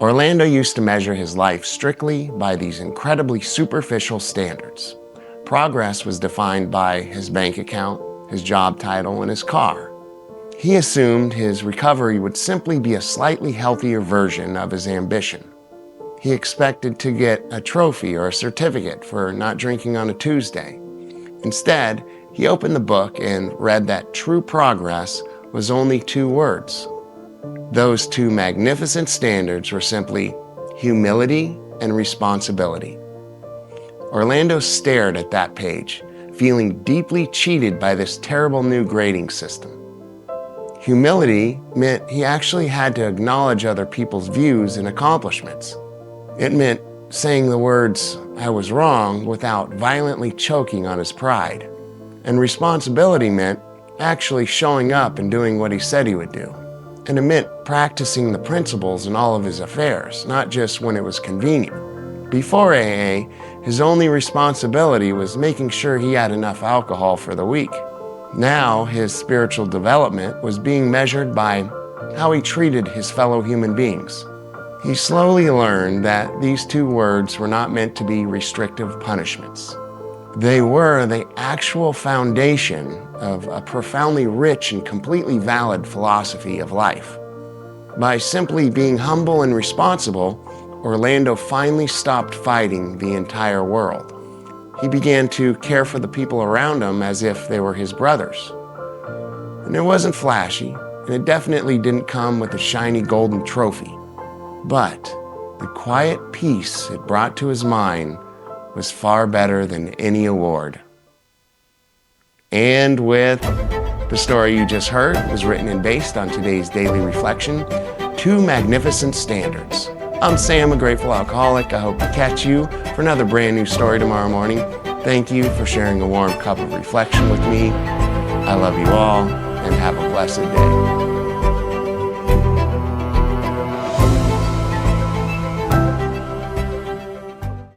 Orlando used to measure his life strictly by these incredibly superficial standards. Progress was defined by his bank account, his job title, and his car. He assumed his recovery would simply be a slightly healthier version of his ambition. He expected to get a trophy or a certificate for not drinking on a Tuesday. Instead, he opened the book and read that true progress was only 2 words. Those 2 magnificent standards were simply humility and responsibility. Orlando stared at that page, feeling deeply cheated by this terrible new grading system. Humility meant he actually had to acknowledge other people's views and accomplishments. It meant saying the words, "I was wrong," without violently choking on his pride. And responsibility meant actually showing up and doing what he said he would do. And it meant practicing the principles in all of his affairs, not just when it was convenient. Before AA, his only responsibility was making sure he had enough alcohol for the week. Now, his spiritual development was being measured by how he treated his fellow human beings. He slowly learned that these 2 words were not meant to be restrictive punishments. They were the actual foundation of a profoundly rich and completely valid philosophy of life. By simply being humble and responsible, Orlando finally stopped fighting the entire world. He began to care for the people around him as if they were his brothers. And it wasn't flashy, and it definitely didn't come with a shiny golden trophy. But the quiet peace it brought to his mind was far better than any award. And with the story you just heard was written and based on today's daily reflection, 2 magnificent standards. I'm Sam, a grateful alcoholic. I hope to catch you for another brand new story tomorrow morning. Thank you for sharing a warm cup of reflection with me. I love you all, and have a blessed day.